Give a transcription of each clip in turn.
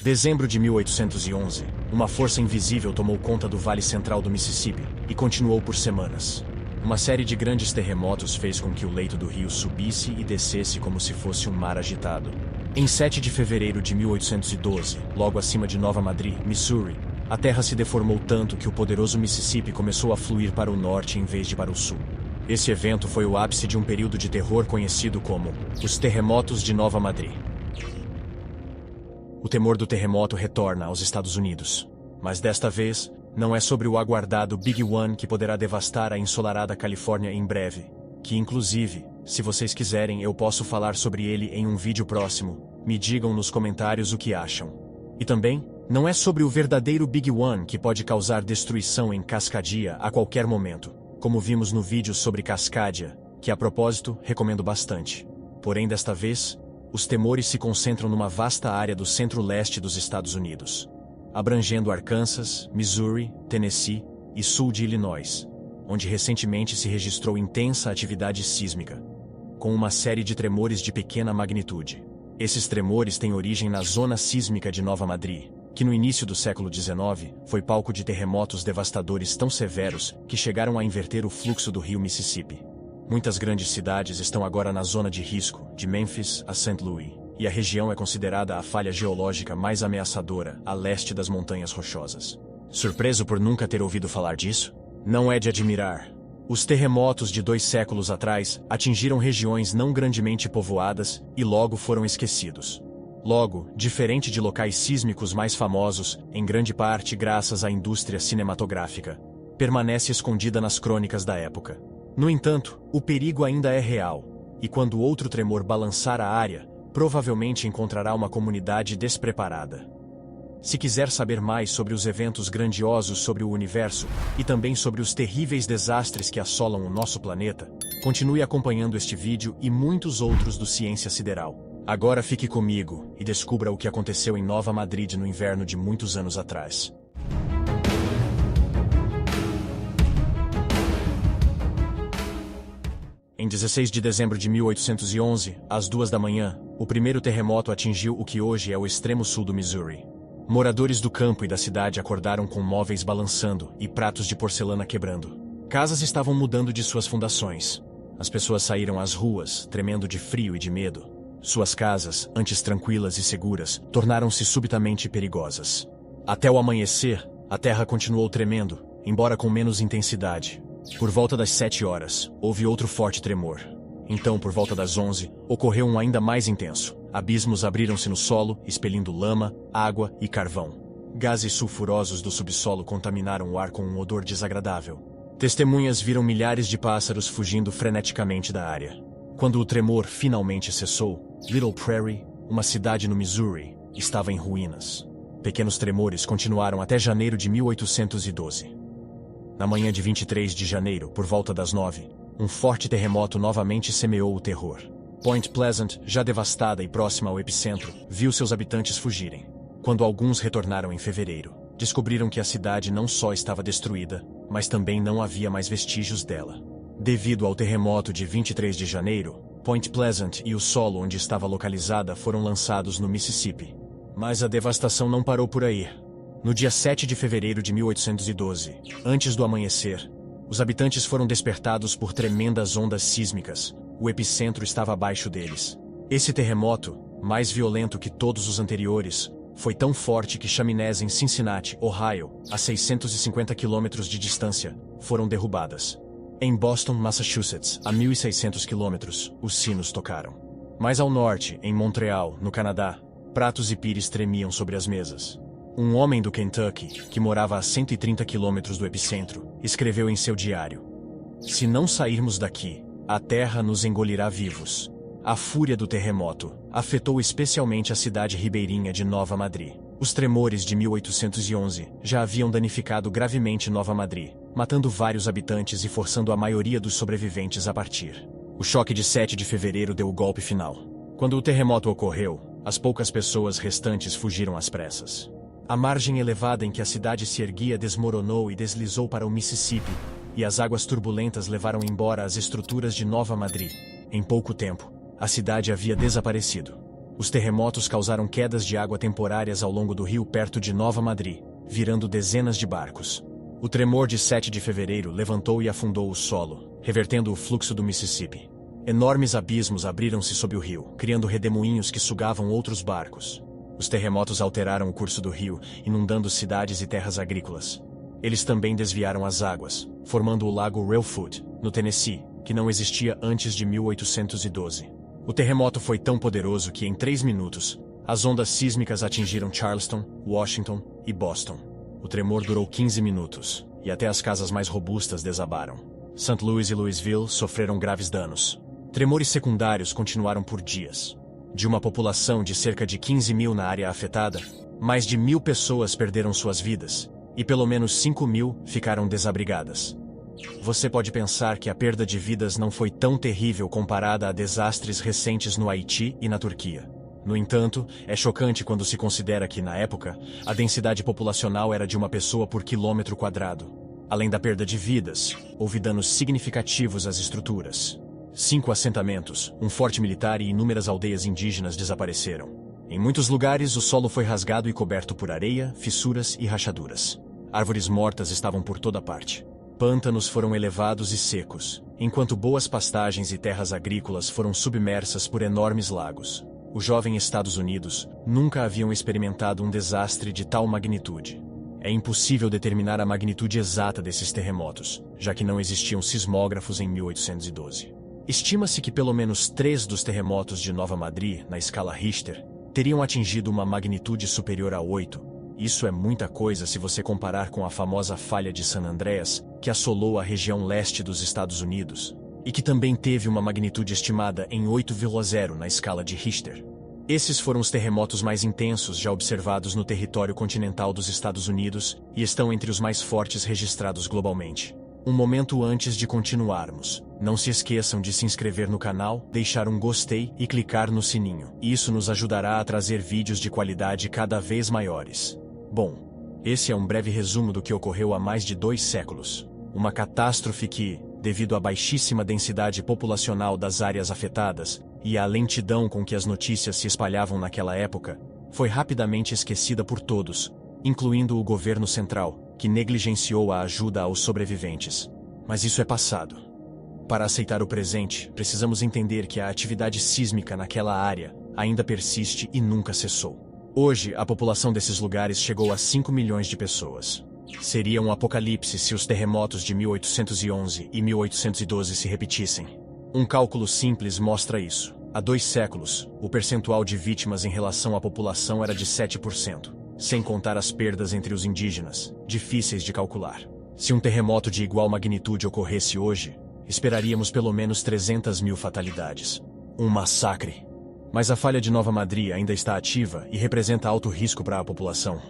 Dezembro de 1811, uma força invisível tomou conta do Vale Central do Mississippi e continuou por semanas. Uma série de grandes terremotos fez com que o leito do rio subisse e descesse como se fosse um mar agitado. Em 7 de fevereiro de 1812, logo acima de Nova Madrid, Missouri, a terra se deformou tanto que o poderoso Mississippi começou a fluir para o norte em vez de para o sul. Esse evento foi o ápice de um período de terror conhecido como os Terremotos de Nova Madrid. O temor do terremoto retorna aos Estados Unidos, mas desta vez não é sobre o aguardado Big One que poderá devastar a ensolarada Califórnia em breve, que inclusive, se vocês quiserem eu posso falar sobre ele em um vídeo próximo, me digam nos comentários o que acham. E também, não é sobre o verdadeiro Big One que pode causar destruição em Cascadia a qualquer momento, como vimos no vídeo sobre Cascadia, que a propósito recomendo bastante. Porém desta vez, os temores se concentram numa vasta área do centro-leste dos Estados Unidos, abrangendo Arkansas, Missouri, Tennessee e sul de Illinois, onde recentemente se registrou intensa atividade sísmica, com uma série de tremores de pequena magnitude. Esses tremores têm origem na zona sísmica de Nova Madrid, que no início do século XIX foi palco de terremotos devastadores tão severos que chegaram a inverter o fluxo do rio Mississippi. Muitas grandes cidades estão agora na zona de risco, de Memphis a St. Louis, e a região é considerada a falha geológica mais ameaçadora a leste das Montanhas Rochosas. Surpreso por nunca ter ouvido falar disso? Não é de admirar. Os terremotos de 2 séculos atrás atingiram regiões não grandemente povoadas e logo foram esquecidos. Logo, diferente de locais sísmicos mais famosos, em grande parte graças à indústria cinematográfica, permanece escondida nas crônicas da época. No entanto, o perigo ainda é real, e quando outro tremor balançar a área, provavelmente encontrará uma comunidade despreparada. Se quiser saber mais sobre os eventos grandiosos sobre o universo, e também sobre os terríveis desastres que assolam o nosso planeta, continue acompanhando este vídeo e muitos outros do Ciência Sideral. Agora fique comigo e descubra o que aconteceu em Nova Madrid no inverno de muitos anos atrás. Em 16 de dezembro de 1811, às 2 da manhã, o primeiro terremoto atingiu o que hoje é o extremo sul do Missouri. Moradores do campo e da cidade acordaram com móveis balançando e pratos de porcelana quebrando. Casas estavam mudando de suas fundações. As pessoas saíram às ruas, tremendo de frio e de medo. Suas casas, antes tranquilas e seguras, tornaram-se subitamente perigosas. Até o amanhecer, a terra continuou tremendo, embora com menos intensidade. Por volta das 7 horas, houve outro forte tremor. Então, por volta das 11, ocorreu um ainda mais intenso. Abismos abriram-se no solo, expelindo lama, água e carvão. Gases sulfurosos do subsolo contaminaram o ar com um odor desagradável. Testemunhas viram milhares de pássaros fugindo freneticamente da área. Quando o tremor finalmente cessou, Little Prairie, uma cidade no Missouri, estava em ruínas. Pequenos tremores continuaram até janeiro de 1812. Na manhã de 23 de janeiro, por volta das 9, um forte terremoto novamente semeou o terror. Point Pleasant, já devastada e próxima ao epicentro, viu seus habitantes fugirem. Quando alguns retornaram em fevereiro, descobriram que a cidade não só estava destruída, mas também não havia mais vestígios dela. Devido ao terremoto de 23 de janeiro, Point Pleasant e o solo onde estava localizada foram lançados no Mississippi. Mas a devastação não parou por aí. No dia 7 de fevereiro de 1812, antes do amanhecer, os habitantes foram despertados por tremendas ondas sísmicas. O epicentro estava abaixo deles. Esse terremoto, mais violento que todos os anteriores, foi tão forte que chaminés em Cincinnati, Ohio, a 650 quilômetros de distância, foram derrubadas. Em Boston, Massachusetts, a 1.600 quilômetros, os sinos tocaram. Mais ao norte, em Montreal, no Canadá, pratos e pires tremiam sobre as mesas. Um homem do Kentucky, que morava a 130 quilômetros do epicentro, escreveu em seu diário: "Se não sairmos daqui, a terra nos engolirá vivos." A fúria do terremoto afetou especialmente a cidade ribeirinha de Nova Madrid. Os tremores de 1811 já haviam danificado gravemente Nova Madrid, matando vários habitantes e forçando a maioria dos sobreviventes a partir. O choque de 7 de fevereiro deu o golpe final. Quando o terremoto ocorreu, as poucas pessoas restantes fugiram às pressas. A margem elevada em que a cidade se erguia desmoronou e deslizou para o Mississippi, e as águas turbulentas levaram embora as estruturas de Nova Madrid. Em pouco tempo, a cidade havia desaparecido. Os terremotos causaram quedas de água temporárias ao longo do rio perto de Nova Madrid, virando dezenas de barcos. O tremor de 7 de fevereiro levantou e afundou o solo, revertendo o fluxo do Mississippi. Enormes abismos abriram-se sob o rio, criando redemoinhos que sugavam outros barcos. Os terremotos alteraram o curso do rio, inundando cidades e terras agrícolas. Eles também desviaram as águas, formando o lago Reelfoot, no Tennessee, que não existia antes de 1812. O terremoto foi tão poderoso que, em 3 minutos, as ondas sísmicas atingiram Charleston, Washington e Boston. O tremor durou 15 minutos, e até as casas mais robustas desabaram. St. Louis e Louisville sofreram graves danos. Tremores secundários continuaram por dias. De uma população de cerca de 15 mil na área afetada, mais de 1.000 pessoas perderam suas vidas, e pelo menos 5.000 ficaram desabrigadas. Você pode pensar que a perda de vidas não foi tão terrível comparada a desastres recentes no Haiti e na Turquia. No entanto, é chocante quando se considera que, na época, a densidade populacional era de uma pessoa por quilômetro quadrado. Além da perda de vidas, houve danos significativos às estruturas. 5 assentamentos, um forte militar e inúmeras aldeias indígenas desapareceram. Em muitos lugares, o solo foi rasgado e coberto por areia, fissuras e rachaduras. Árvores mortas estavam por toda parte. Pântanos foram elevados e secos, enquanto boas pastagens e terras agrícolas foram submersas por enormes lagos. Os jovens Estados Unidos nunca haviam experimentado um desastre de tal magnitude. É impossível determinar a magnitude exata desses terremotos, já que não existiam sismógrafos em 1812. Estima-se que pelo menos 3 dos terremotos de Nova Madrid, na escala Richter, teriam atingido uma magnitude superior a 8. Isso é muita coisa se você comparar com a famosa falha de San Andreas, que assolou a região leste dos Estados Unidos, e que também teve uma magnitude estimada em 8,0 na escala de Richter. Esses foram os terremotos mais intensos já observados no território continental dos Estados Unidos e estão entre os mais fortes registrados globalmente. Um momento antes de continuarmos, não se esqueçam de se inscrever no canal, deixar um gostei e clicar no sininho. Isso nos ajudará a trazer vídeos de qualidade cada vez maiores. Bom, esse é um breve resumo do que ocorreu há mais de 2 séculos. Uma catástrofe que, devido à baixíssima densidade populacional das áreas afetadas e à lentidão com que as notícias se espalhavam naquela época, foi rapidamente esquecida por todos, incluindo o governo central, que negligenciou a ajuda aos sobreviventes. Mas isso é passado. Para aceitar o presente, precisamos entender que a atividade sísmica naquela área ainda persiste e nunca cessou. Hoje, a população desses lugares chegou a 5 milhões de pessoas. Seria um apocalipse se os terremotos de 1811 e 1812 se repetissem. Um cálculo simples mostra isso. Há 2 séculos, o percentual de vítimas em relação à população era de 7%, sem contar as perdas entre os indígenas, difíceis de calcular. Se um terremoto de igual magnitude ocorresse hoje, esperaríamos pelo menos 300.000 fatalidades. Um massacre. Mas a falha de Nova Madrid ainda está ativa e representa alto risco para a população.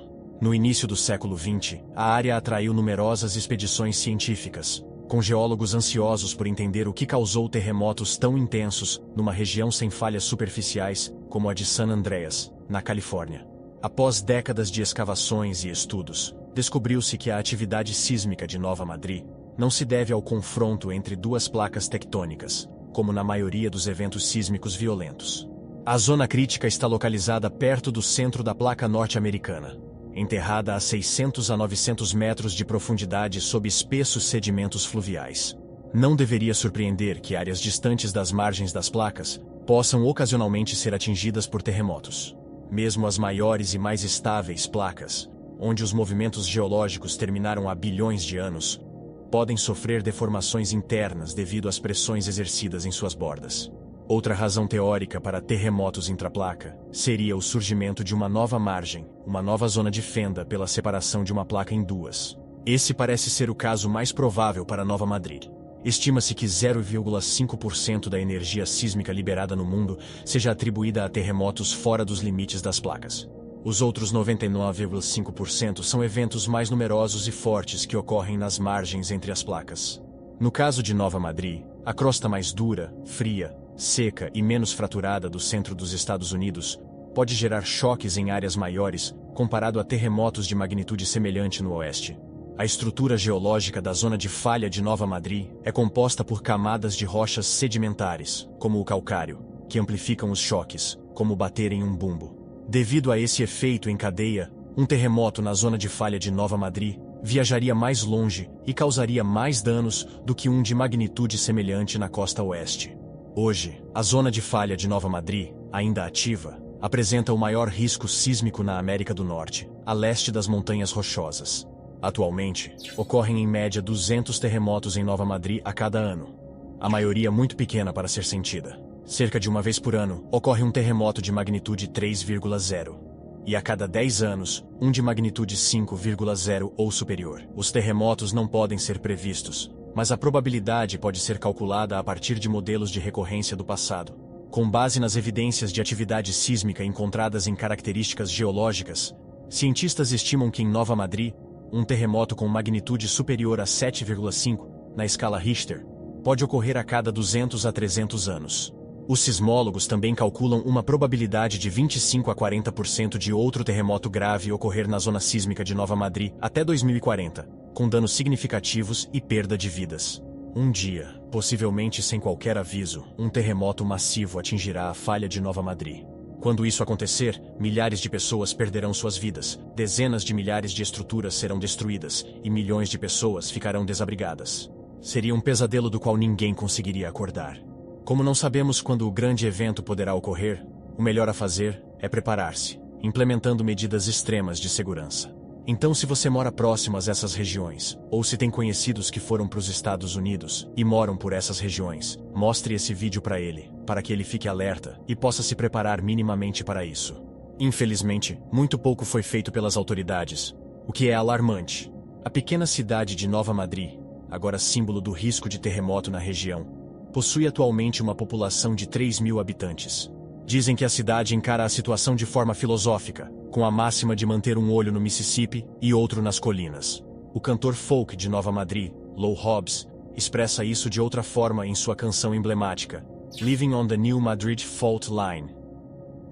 No início do século XX, a área atraiu numerosas expedições científicas, com geólogos ansiosos por entender o que causou terremotos tão intensos numa região sem falhas superficiais como a de San Andreas, na Califórnia. Após décadas de escavações e estudos, descobriu-se que a atividade sísmica de Nova Madrid não se deve ao confronto entre 2 placas tectônicas, como na maioria dos eventos sísmicos violentos. A zona crítica está localizada perto do centro da placa norte-americana, enterrada a 600 a 900 metros de profundidade sob espessos sedimentos fluviais. Não deveria surpreender que áreas distantes das margens das placas possam ocasionalmente ser atingidas por terremotos. Mesmo as maiores e mais estáveis placas, onde os movimentos geológicos terminaram há bilhões de anos, podem sofrer deformações internas devido às pressões exercidas em suas bordas. Outra razão teórica para terremotos intraplaca seria o surgimento de uma nova margem, uma nova zona de fenda pela separação de uma placa em 2. Esse parece ser o caso mais provável para Nova Madrid. Estima-se que 0,5% da energia sísmica liberada no mundo seja atribuída a terremotos fora dos limites das placas. Os outros 99,5% são eventos mais numerosos e fortes que ocorrem nas margens entre as placas. No caso de Nova Madrid, a crosta mais dura, fria, seca e menos fraturada do centro dos Estados Unidos pode gerar choques em áreas maiores, comparado a terremotos de magnitude semelhante no oeste. A estrutura geológica da zona de falha de Nova Madrid é composta por camadas de rochas sedimentares, como o calcário, que amplificam os choques, como bater em um bumbo. Devido a esse efeito em cadeia, um terremoto na zona de falha de Nova Madrid viajaria mais longe e causaria mais danos do que um de magnitude semelhante na costa oeste. Hoje, a zona de falha de Nova Madrid, ainda ativa, apresenta o maior risco sísmico na América do Norte, a leste das Montanhas Rochosas. Atualmente, ocorrem em média 200 terremotos em Nova Madrid a cada ano. A maioria muito pequena para ser sentida. Cerca de uma vez por ano, ocorre um terremoto de magnitude 3,0. E a cada 10 anos, um de magnitude 5,0 ou superior. Os terremotos não podem ser previstos, mas a probabilidade pode ser calculada a partir de modelos de recorrência do passado. Com base nas evidências de atividade sísmica encontradas em características geológicas, cientistas estimam que em Nova Madrid, um terremoto com magnitude superior a 7,5, na escala Richter, pode ocorrer a cada 200 a 300 anos. Os sismólogos também calculam uma probabilidade de 25 a 40% de outro terremoto grave ocorrer na zona sísmica de Nova Madrid até 2040, com danos significativos e perda de vidas. Um dia, possivelmente sem qualquer aviso, um terremoto massivo atingirá a falha de Nova Madrid. Quando isso acontecer, milhares de pessoas perderão suas vidas, dezenas de milhares de estruturas serão destruídas e milhões de pessoas ficarão desabrigadas. Seria um pesadelo do qual ninguém conseguiria acordar. Como não sabemos quando o grande evento poderá ocorrer, o melhor a fazer é preparar-se, implementando medidas extremas de segurança. Então, se você mora próximo a essas regiões, ou se tem conhecidos que foram para os Estados Unidos e moram por essas regiões, mostre esse vídeo para ele, para que ele fique alerta e possa se preparar minimamente para isso. Infelizmente, muito pouco foi feito pelas autoridades, o que é alarmante. A pequena cidade de Nova Madrid, agora símbolo do risco de terremoto na região, possui atualmente uma população de 3.000 habitantes. Dizem que a cidade encara a situação de forma filosófica, com a máxima de manter um olho no Mississippi e outro nas colinas. O cantor folk de Nova Madrid, Lou Hobbs, expressa isso de outra forma em sua canção emblemática, Living on the New Madrid Fault Line.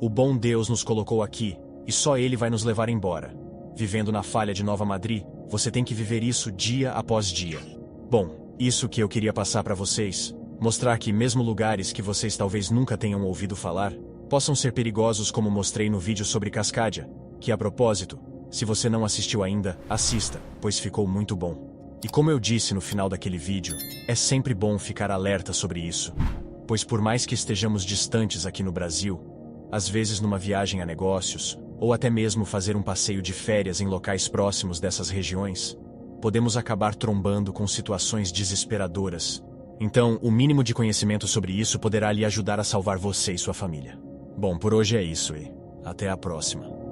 O bom Deus nos colocou aqui, e só Ele vai nos levar embora. Vivendo na falha de Nova Madrid, você tem que viver isso dia após dia. Bom, isso que eu queria passar para vocês. Mostrar que mesmo lugares que vocês talvez nunca tenham ouvido falar, possam ser perigosos, como mostrei no vídeo sobre Cascadia, que a propósito, se você não assistiu ainda, assista, pois ficou muito bom. E como eu disse no final daquele vídeo, é sempre bom ficar alerta sobre isso, pois por mais que estejamos distantes aqui no Brasil, às vezes numa viagem a negócios, ou até mesmo fazer um passeio de férias em locais próximos dessas regiões, podemos acabar trombando com situações desesperadoras. Então, o mínimo de conhecimento sobre isso poderá lhe ajudar a salvar você e sua família. Bom, por hoje é isso e até a próxima.